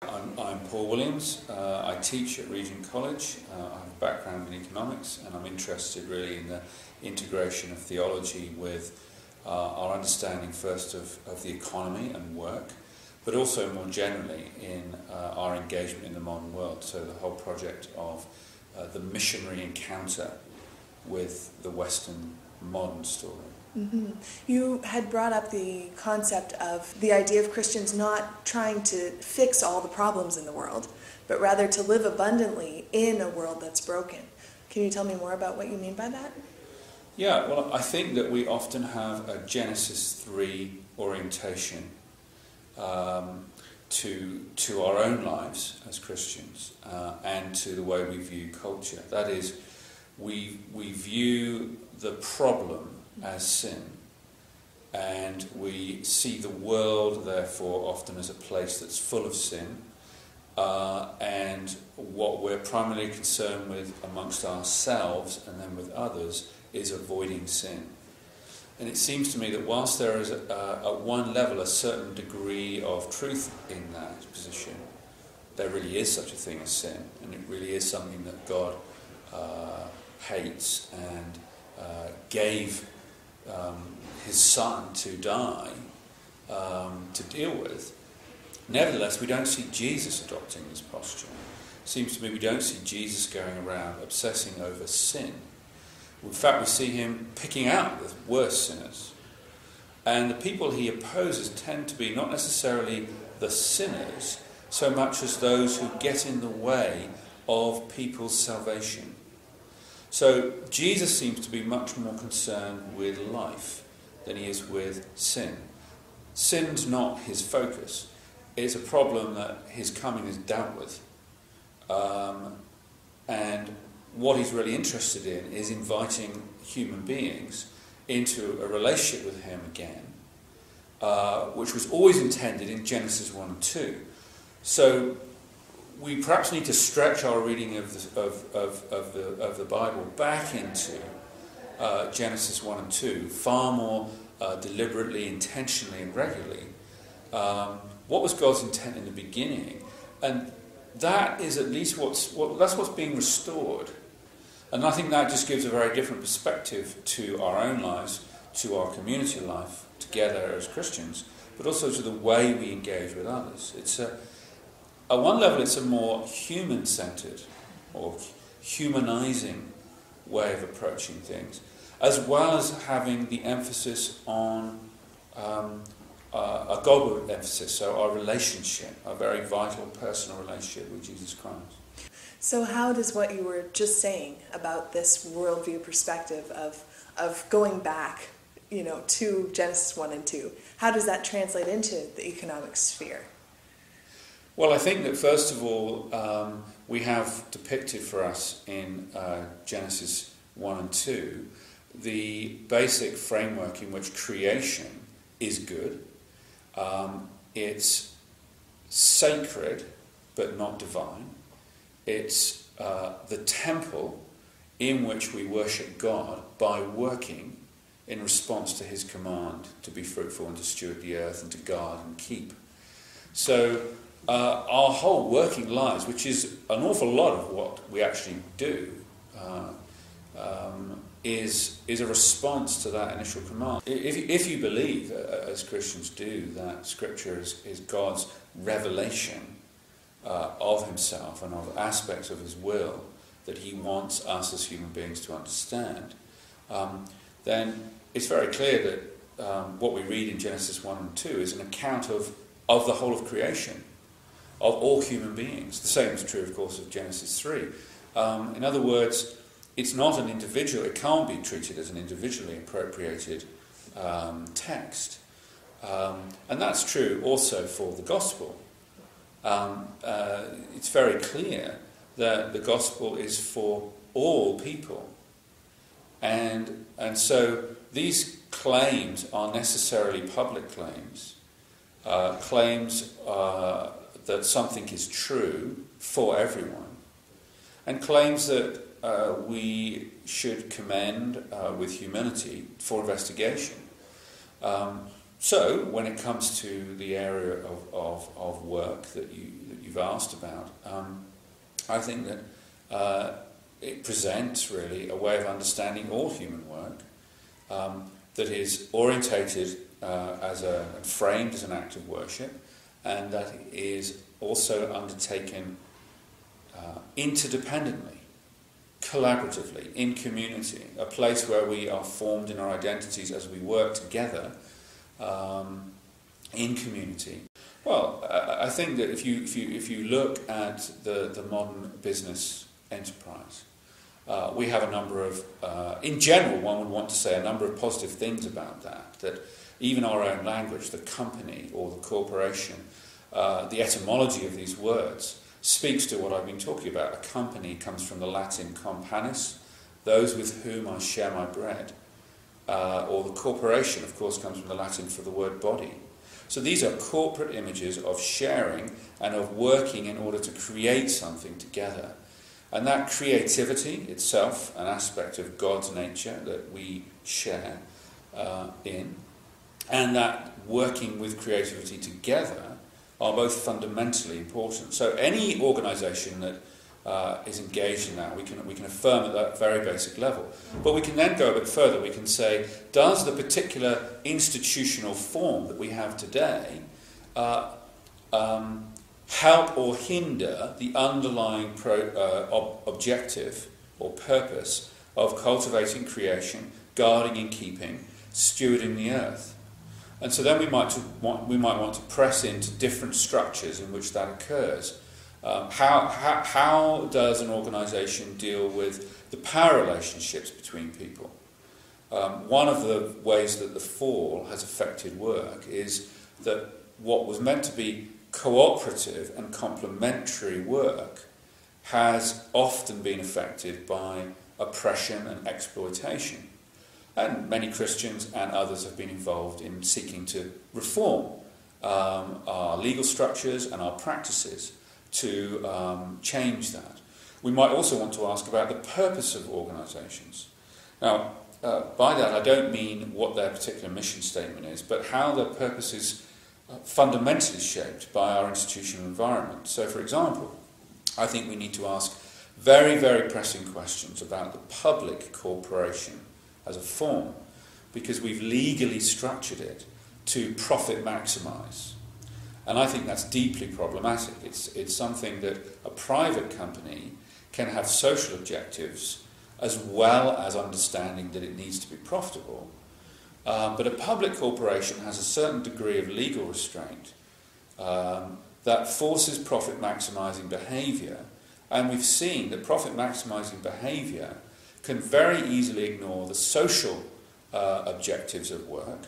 I'm Paul Williams. I teach at Regent College. I have a background in economics, and I'm interested really in the integration of theology with our understanding first of the economy and work, but also more generally in our engagement in the modern world. So the whole project of the missionary encounter with the Western modern story. Mm-hmm. You had brought up the concept of the idea of Christians not trying to fix all the problems in the world, but rather to live abundantly in a world that's broken. Can you tell me more about what you mean by that? Yeah, well, I think that we often have a Genesis 3 orientation to our own lives as Christians and to the way we view culture. That is, we view the problem as sin, and we see the world therefore often as a place that's full of sin, and what we're primarily concerned with amongst ourselves and then with others is avoiding sin. And it seems to me that whilst there is at one level a certain degree of truth in that position, there really is such a thing as sin, and it really is something that God hates and gave his son to die to deal with. Nevertheless, we don't see Jesus adopting this posture. It seems to me we don't see Jesus going around obsessing over sin. In fact, we see him picking out the worst sinners. And the people he opposes tend to be not necessarily the sinners so much as those who get in the way of people's salvation. So Jesus seems to be much more concerned with life than he is with sin. Sin's not his focus. It's a problem that his coming is dealt with. And what he's really interested in is inviting human beings into a relationship with him again, which was always intended in Genesis 1 and 2. So we perhaps need to stretch our reading of the Bible back into Genesis 1 and 2 far more deliberately, intentionally and regularly. What was God's intent in the beginning? And that is at least that's what's being restored. And I think that just gives a very different perspective to our own lives, to our community life together as Christians, but also to the way we engage with others. At one level, it's a more human-centered or humanizing way of approaching things, as well as having the emphasis on a Godward emphasis, so our relationship, a very vital personal relationship with Jesus Christ. So how does what you were just saying about this worldview perspective of going back, to Genesis 1 and 2, how does that translate into the economic sphere? Well, I think that first of all, we have depicted for us in Genesis 1 and 2 the basic framework in which creation is good. It's sacred but not divine. It's the temple in which we worship God by working in response to his command to be fruitful and to steward the earth and to guard and keep. So our whole working lives, which is an awful lot of what we actually do, is a response to that initial command. If you believe, as Christians do, that Scripture is God's revelation of himself and of aspects of his will that he wants us as human beings to understand, then it's very clear that what we read in Genesis 1 and 2 is an account of the whole of creation, of all human beings. The same is true, of course, of Genesis 3. In other words, it's not an individual, it can't be treated as an individually appropriated text. And that's true also for the gospel. It's very clear that the gospel is for all people. And so these claims are necessarily public claims, claims that something is true for everyone, and claims that we should commend with humility for investigation. So, when it comes to the area of work that you've asked about, I think that it presents really a way of understanding all human work that is orientated and framed as an act of worship, and that is also undertaken interdependently, collaboratively, in community, a place where we are formed in our identities as we work together in community. Well, I think that if you look at the modern business enterprise, we have a number of, in general, one would want to say a number of positive things about that even our own language, the company or the corporation, the etymology of these words speaks to what I've been talking about. A company comes from the Latin companus, those with whom I share my bread. Or the corporation, of course, comes from the Latin for the word body. So these are corporate images of sharing and of working in order to create something together. And that creativity itself, an aspect of God's nature that we share in, and that working with creativity together are both fundamentally important. So any organisation that is engaged in that, we can affirm at that very basic level. But we can then go a bit further. We can say, does the particular institutional form that we have today help or hinder the underlying objective or purpose of cultivating creation, guarding and keeping, stewarding the earth? And so then we might want to press into different structures in which that occurs. How does an organisation deal with the power relationships between people? One of the ways that the fall has affected work is that what was meant to be cooperative and complementary work has often been affected by oppression and exploitation. And many Christians and others have been involved in seeking to reform our legal structures and our practices to change that. We might also want to ask about the purpose of organisations. Now, by that I don't mean what their particular mission statement is, but how their purpose is fundamentally shaped by our institutional environment. So, for example, I think we need to ask very, very pressing questions about the public corporation as a form, because we've legally structured it to profit maximise. And I think that's deeply problematic. It's something that a private company can have social objectives as well as understanding that it needs to be profitable. But a public corporation has a certain degree of legal restraint that forces profit maximising behaviour. And we've seen that profit maximising behaviour can very easily ignore the social objectives of work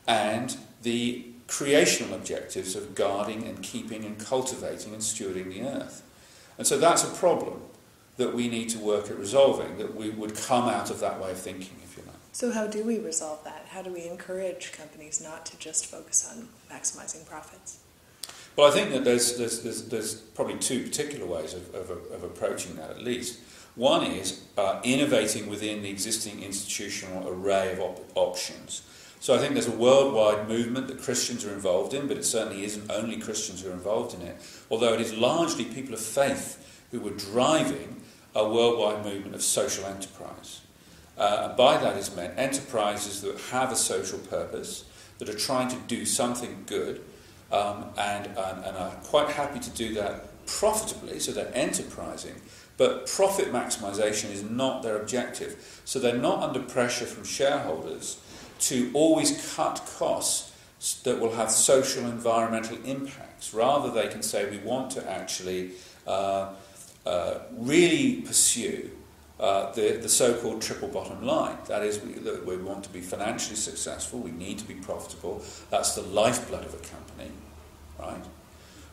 and the creational objectives of guarding and keeping and cultivating and stewarding the earth. And so that's a problem that we need to work at resolving, that we would come out of that way of thinking, if you like. So how do we resolve that? How do we encourage companies not to just focus on maximising profits? Well, I think that there's probably two particular ways of approaching that, at least. One is innovating within the existing institutional array of options. So I think there's a worldwide movement that Christians are involved in, but it certainly isn't only Christians who are involved in it, although it is largely people of faith who are driving a worldwide movement of social enterprise. And by that is meant enterprises that have a social purpose, that are trying to do something good, and are quite happy to do that profitably, so they're enterprising, but profit maximisation is not their objective. So they're not under pressure from shareholders to always cut costs that will have social and environmental impacts. Rather, they can say we want to actually really pursue the so-called triple bottom line. That is, we want to be financially successful, we need to be profitable, that's the lifeblood of a company, right?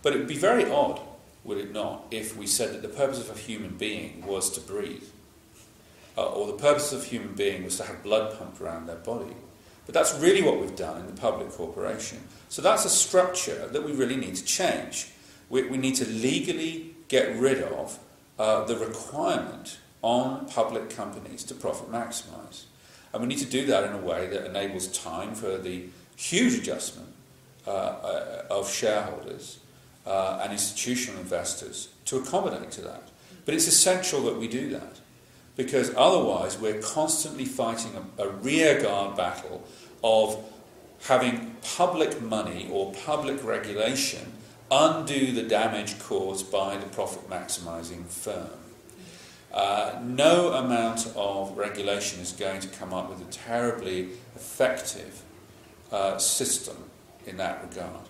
But it would be very odd, would it not, if we said that the purpose of a human being was to breathe, or the purpose of a human being was to have blood pumped around their body. But that's really what we've done in the public corporation. So that's a structure that we really need to change. We need to legally get rid of the requirement on public companies to profit maximise. And we need to do that in a way that enables time for the huge adjustment of shareholders and institutional investors to accommodate to that. But it's essential that we do that, because otherwise we're constantly fighting a rearguard battle of having public money or public regulation undo the damage caused by the profit-maximising firm. No amount of regulation is going to come up with a terribly effective system in that regard.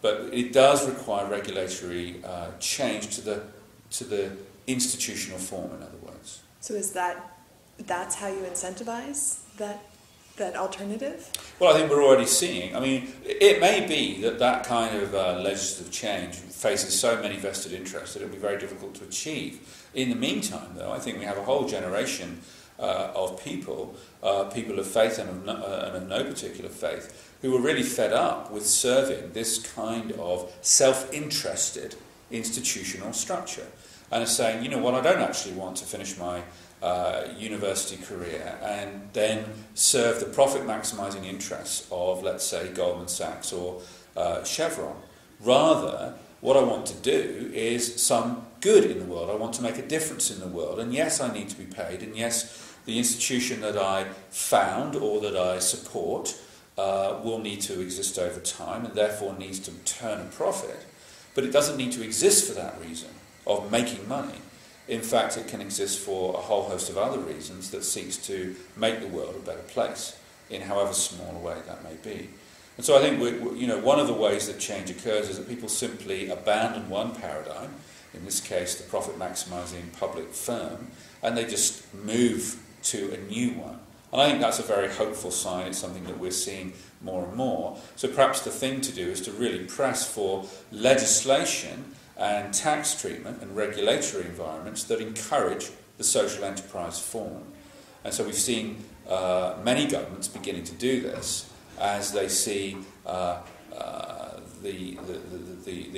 But it does require regulatory change to the institutional form, in other words. So that's how you incentivize that alternative? Well, I think we're already seeing. I mean, it may be that kind of legislative change faces so many vested interests that it'll be very difficult to achieve. In the meantime, though, I think we have a whole generation of people of faith and of no particular faith, who are really fed up with serving this kind of self-interested institutional structure, and are saying, you know what, I don't actually want to finish my university career and then serve the profit-maximising interests of, let's say, Goldman Sachs or Chevron. Rather, what I want to do is some good in the world. I want to make a difference in the world. And yes, I need to be paid. And yes, the institution that I found or that I support will need to exist over time and therefore needs to turn a profit. But it doesn't need to exist for that reason of making money. In fact, it can exist for a whole host of other reasons that seeks to make the world a better place, in however small a way that may be. And so I think one of the ways that change occurs is that people simply abandon one paradigm, in this case the profit-maximising public firm, and they just move to a new one. And I think that's a very hopeful sign. It's something that we're seeing more and more. So perhaps the thing to do is to really press for legislation and tax treatment and regulatory environments that encourage the social enterprise form. And so we've seen many governments beginning to do this as they see the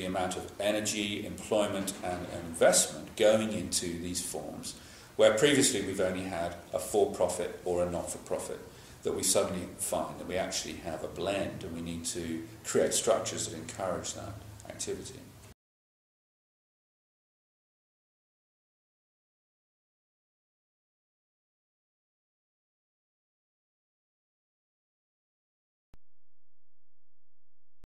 amount of energy, employment and investment going into these forms, where previously we've only had a for-profit or a not-for-profit, that we suddenly find that we actually have a blend, and we need to create structures that encourage that activity.